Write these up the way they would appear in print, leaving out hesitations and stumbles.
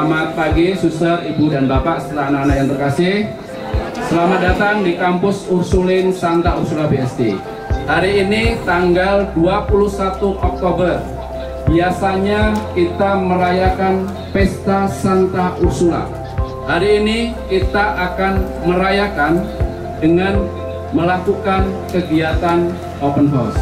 Selamat pagi, suster, ibu, dan bapak, serta anak-anak yang terkasih. Selamat datang di kampus Ursulin Santa Ursula BSD. Hari ini tanggal 21 Oktober. Biasanya kita merayakan Pesta Santa Ursula. Hari ini kita akan merayakan dengan melakukan kegiatan open house.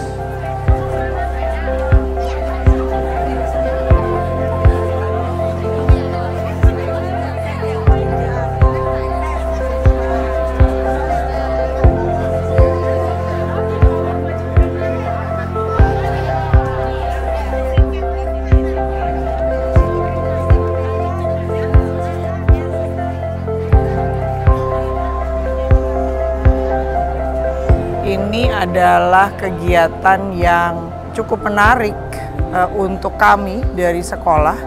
Ini adalah kegiatan yang cukup menarik untuk kami dari sekolah,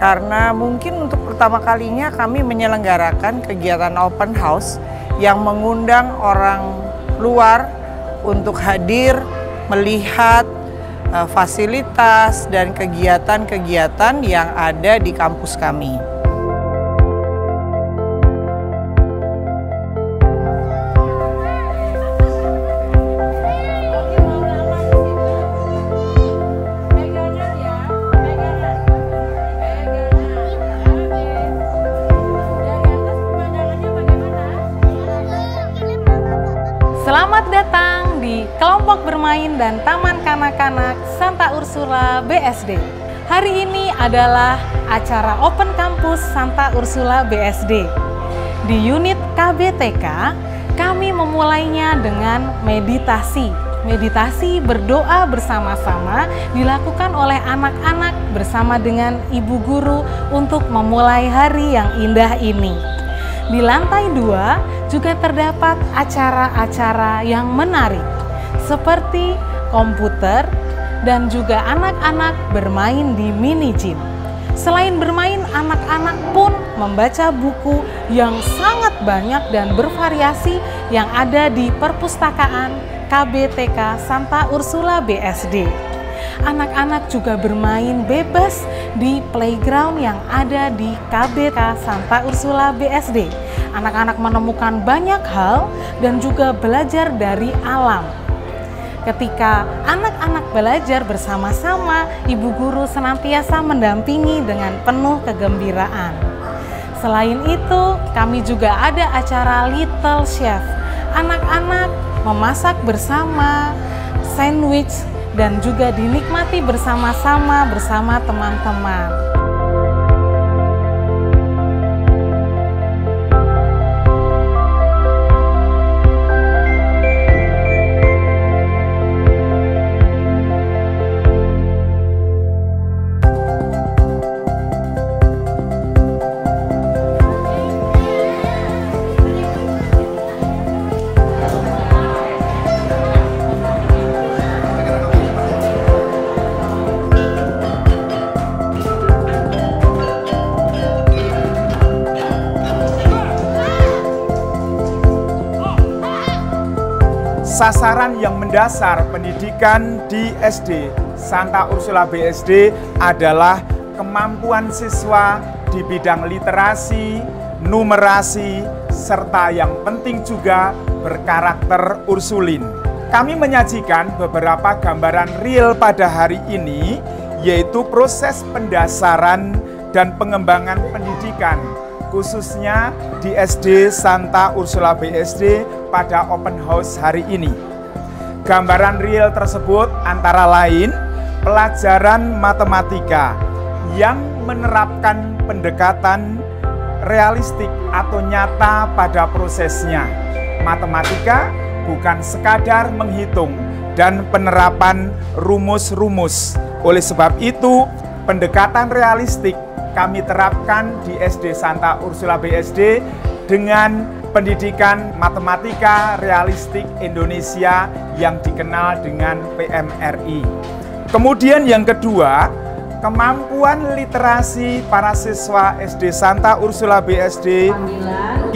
karena mungkin untuk pertama kalinya kami menyelenggarakan kegiatan open house yang mengundang orang luar untuk hadir melihat fasilitas dan kegiatan-kegiatan yang ada di kampus kami. Selamat datang di kelompok bermain dan taman kanak-kanak Santa Ursula BSD. Hari ini adalah acara Open Campus Santa Ursula BSD. Di unit KBTK, kami memulainya dengan meditasi. Meditasi berdoa bersama-sama dilakukan oleh anak-anak bersama dengan ibu guru untuk memulai hari yang indah ini. Di lantai 2 juga terdapat acara-acara yang menarik seperti komputer dan juga anak-anak bermain di mini gym. Selain bermain, anak-anak pun membaca buku yang sangat banyak dan bervariasi yang ada di perpustakaan KBTK Santa Ursula BSD. Anak-anak juga bermain bebas di playground yang ada di KBTK Santa Ursula BSD. Anak-anak menemukan banyak hal dan juga belajar dari alam. Ketika anak-anak belajar bersama-sama, ibu guru senantiasa mendampingi dengan penuh kegembiraan. Selain itu, kami juga ada acara Little Chef. Anak-anak memasak bersama, sandwich, dan juga dinikmati bersama-sama bersama teman-teman. Sasaran yang mendasar pendidikan di SD Santa Ursula BSD adalah kemampuan siswa di bidang literasi, numerasi, serta yang penting juga berkarakter Ursulin. Kami menyajikan beberapa gambaran real pada hari ini, yaitu proses pendasaran dan pengembangan pendidikan, khususnya di SD Santa Ursula BSD pada open house hari ini. Gambaran real tersebut antara lain pelajaran matematika yang menerapkan pendekatan realistik atau nyata pada prosesnya. Matematika bukan sekadar menghitung dan penerapan rumus-rumus. Oleh sebab itu, pendekatan realistik kami terapkan di SD Santa Ursula BSD dengan pendidikan matematika realistik Indonesia yang dikenal dengan PMRI. Kemudian yang kedua, kemampuan literasi para siswa SD Santa Ursula BSD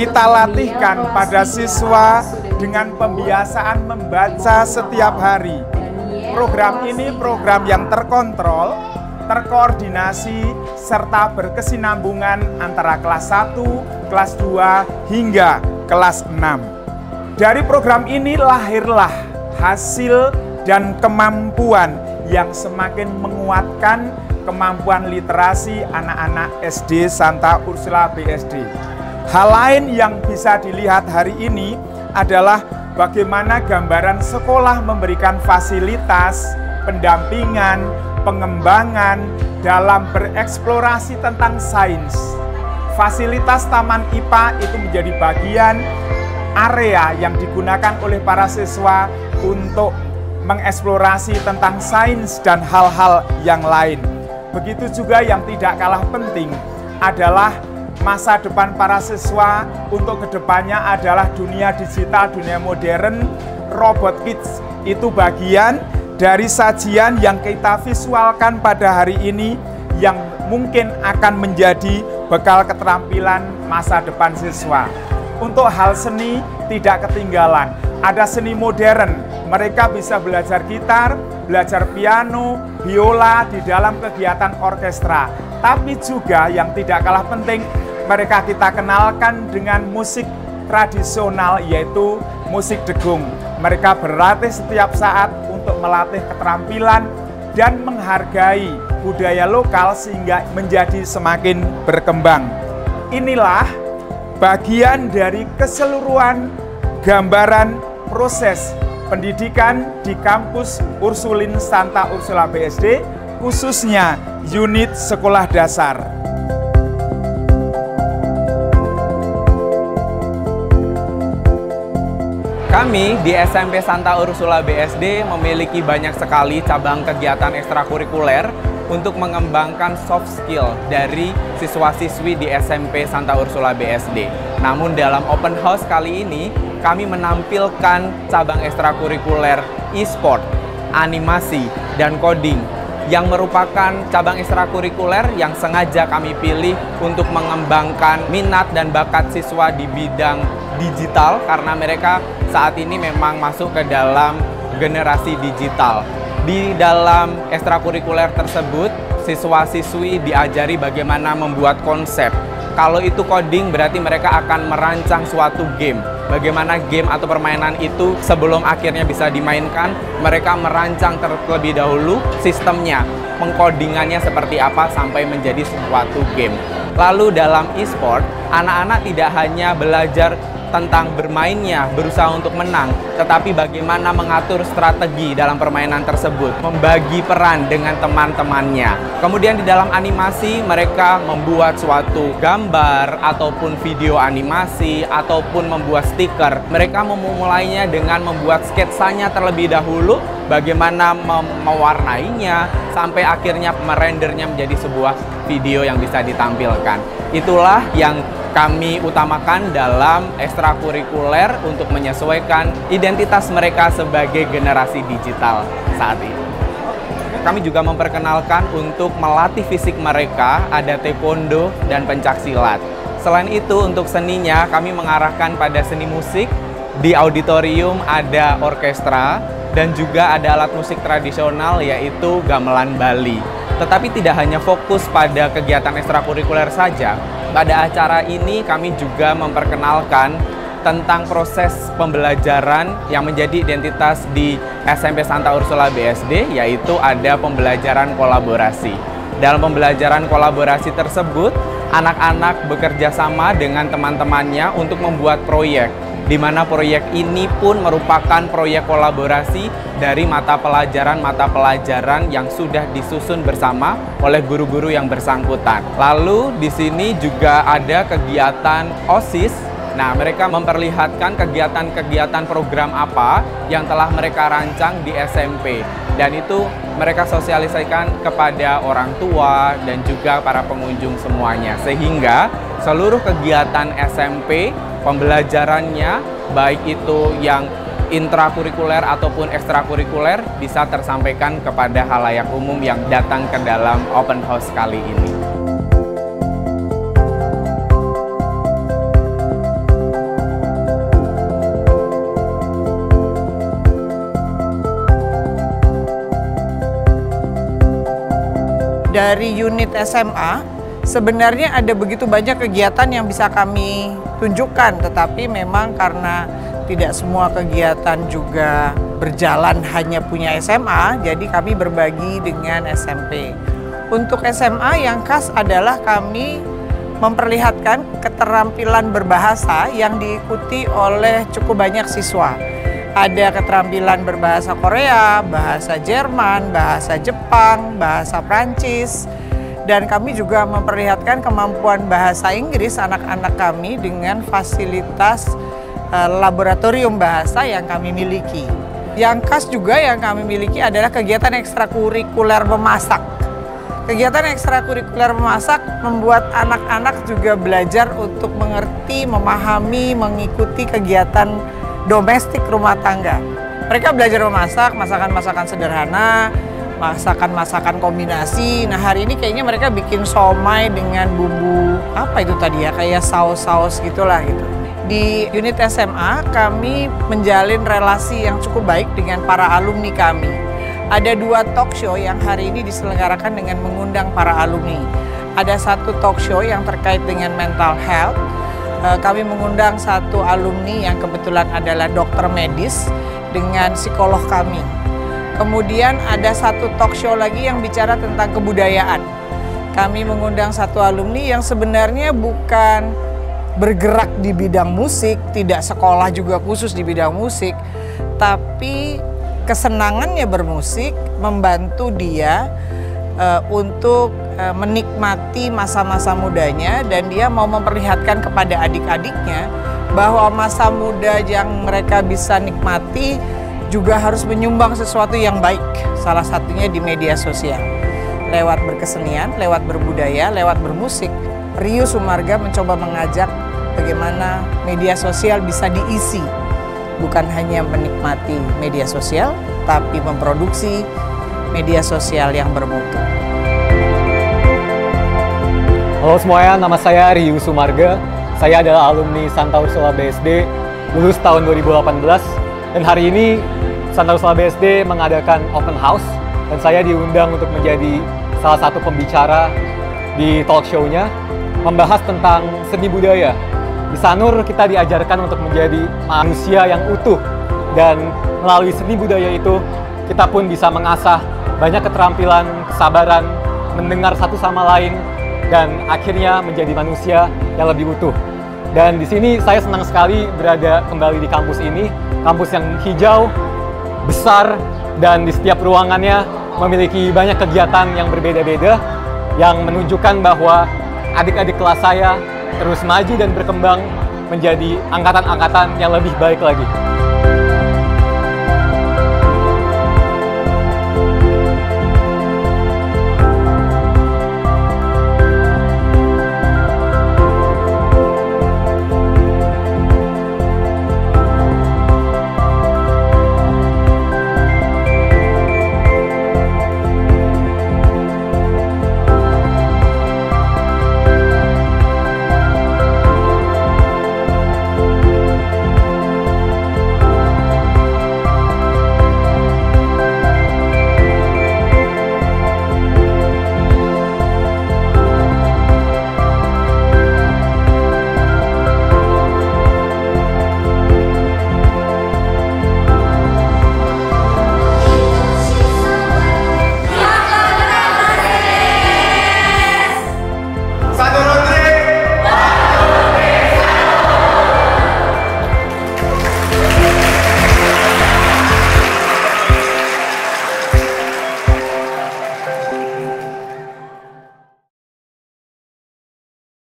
kita latihkan pada siswa dengan pembiasaan membaca setiap hari. Program ini program yang terkontrol terkoordinasi, serta berkesinambungan antara kelas 1, kelas 2, hingga kelas 6. Dari program ini lahirlah hasil dan kemampuan yang semakin menguatkan kemampuan literasi anak-anak SD Santa Ursula BSD. Hal lain yang bisa dilihat hari ini adalah bagaimana gambaran sekolah memberikan fasilitas, pendampingan, pengembangan dalam bereksplorasi tentang sains. Fasilitas Taman IPA itu menjadi bagian area yang digunakan oleh para siswa untuk mengeksplorasi tentang sains dan hal-hal yang lain. Begitu juga yang tidak kalah penting adalah masa depan para siswa untuk kedepannya adalah dunia digital, dunia modern, robot kids. Itu bagian dari sajian yang kita visualkan pada hari ini yang mungkin akan menjadi bekal keterampilan masa depan siswa. Untuk hal seni tidak ketinggalan, ada seni modern, mereka bisa belajar gitar, belajar piano, biola di dalam kegiatan orkestra. Tapi juga yang tidak kalah penting, mereka kita kenalkan dengan musik tradisional yaitu musik degung. Mereka berlatih setiap saat untuk melatih keterampilan dan menghargai budaya lokal sehingga menjadi semakin berkembang. Inilah bagian dari keseluruhan gambaran proses pendidikan di kampus Ursulin Santa Ursula BSD, khususnya unit sekolah dasar. Kami di SMP Santa Ursula BSD memiliki banyak sekali cabang kegiatan ekstrakurikuler untuk mengembangkan soft skill dari siswa-siswi di SMP Santa Ursula BSD. Namun dalam open house kali ini, kami menampilkan cabang ekstrakurikuler e-sport, animasi, dan coding yang merupakan cabang ekstrakurikuler yang sengaja kami pilih untuk mengembangkan minat dan bakat siswa di bidang digital karena mereka saat ini memang masuk ke dalam generasi digital. Di dalam ekstrakurikuler tersebut, siswa-siswi diajari bagaimana membuat konsep. Kalau itu coding berarti mereka akan merancang suatu game. Bagaimana game atau permainan itu sebelum akhirnya bisa dimainkan, mereka merancang terlebih dahulu sistemnya, pengkodingannya seperti apa sampai menjadi suatu game. Lalu dalam e-sport, anak-anak tidak hanya belajar tentang bermainnya, berusaha untuk menang, tetapi bagaimana mengatur strategi dalam permainan tersebut, membagi peran dengan teman-temannya. Kemudian di dalam animasi, mereka membuat suatu gambar ataupun video animasi ataupun membuat stiker. Mereka memulainya dengan membuat sketsanya terlebih dahulu, bagaimana mewarnainya sampai akhirnya merendernya menjadi sebuah video yang bisa ditampilkan. Itulah yang kami utamakan dalam ekstrakurikuler untuk menyesuaikan identitas mereka sebagai generasi digital saat ini. Kami juga memperkenalkan untuk melatih fisik mereka, ada taekwondo dan pencaksilat. Selain itu, untuk seninya kami mengarahkan pada seni musik. Di auditorium ada orkestra dan juga ada alat musik tradisional yaitu gamelan Bali. Tetapi tidak hanya fokus pada kegiatan ekstrakurikuler saja. Pada acara ini kami juga memperkenalkan tentang proses pembelajaran yang menjadi identitas di SMP Santa Ursula BSD, yaitu ada pembelajaran kolaborasi. Dalam pembelajaran kolaborasi tersebut, anak-anak bekerja sama dengan teman-temannya untuk membuat proyek, di mana proyek ini pun merupakan proyek kolaborasi dari mata pelajaran yang sudah disusun bersama oleh guru-guru yang bersangkutan. Lalu di sini juga ada kegiatan OSIS. Nah, mereka memperlihatkan kegiatan-kegiatan program apa yang telah mereka rancang di SMP. Dan itu mereka sosialisasikan kepada orang tua dan juga para pengunjung semuanya. Sehingga seluruh kegiatan SMP, pembelajarannya, baik itu yang intrakurikuler ataupun ekstrakurikuler, bisa tersampaikan kepada halayak umum yang datang ke dalam open house kali ini. dari unit SMA, sebenarnya ada begitu banyak kegiatan yang bisa kami tunjukkan, tetapi memang karena tidak semua kegiatan juga berjalan hanya punya SMA, jadi kami berbagi dengan SMP. Untuk SMA yang khas adalah kami memperlihatkan keterampilan berbahasa yang diikuti oleh cukup banyak siswa. Ada keterampilan berbahasa Korea, bahasa Jerman, bahasa Jepang, bahasa Prancis, dan kami juga memperlihatkan kemampuan bahasa Inggris anak-anak kami dengan fasilitas laboratorium bahasa yang kami miliki. Yang khas juga yang kami miliki adalah kegiatan ekstrakurikuler memasak. Kegiatan ekstrakurikuler memasak membuat anak-anak juga belajar untuk mengerti, memahami, mengikuti kegiatan domestik rumah tangga. Mereka belajar memasak, masakan-masakan sederhana, masakan-masakan kombinasi. Nah, hari ini kayaknya mereka bikin somai dengan bumbu apa itu tadi ya, kayak saus-saus gitulah gitu. Di unit SMA kami menjalin relasi yang cukup baik dengan para alumni kami. Ada 2 talk show yang hari ini diselenggarakan dengan mengundang para alumni. Ada 1 talk show yang terkait dengan mental health. Kami mengundang 1 alumni yang kebetulan adalah dokter medis dengan psikolog kami. Kemudian ada 1 talk show lagi yang bicara tentang kebudayaan. Kami mengundang 1 alumni yang sebenarnya bukan bergerak di bidang musik, tidak sekolah juga khusus di bidang musik, tapi kesenangannya bermusik membantu dia untuk menikmati masa-masa mudanya, dan dia mau memperlihatkan kepada adik-adiknya bahwa masa muda yang mereka bisa nikmati juga harus menyumbang sesuatu yang baik, salah satunya di media sosial. Lewat berkesenian, lewat berbudaya, lewat bermusik, Rio Sumarga mencoba mengajak bagaimana media sosial bisa diisi. Bukan hanya menikmati media sosial, tapi memproduksi media sosial yang bermutu. Halo semuanya, nama saya Rio Sumarga. Saya adalah alumni Santa Ursula BSD, lulus tahun 2018. Dan hari ini Santa Ursula BSD mengadakan open house, dan saya diundang untuk menjadi salah satu pembicara di talk show-nya, membahas tentang seni budaya. Di Sanur kita diajarkan untuk menjadi manusia yang utuh, dan melalui seni budaya itu kita pun bisa mengasah banyak keterampilan, kesabaran, mendengar satu sama lain, dan akhirnya menjadi manusia yang lebih utuh. Dan di sini saya senang sekali berada kembali di kampus ini, kampus yang hijau, besar, dan di setiap ruangannya memiliki banyak kegiatan yang berbeda-beda, yang menunjukkan bahwa adik-adik kelas saya terus maju dan berkembang menjadi angkatan-angkatan yang lebih baik lagi.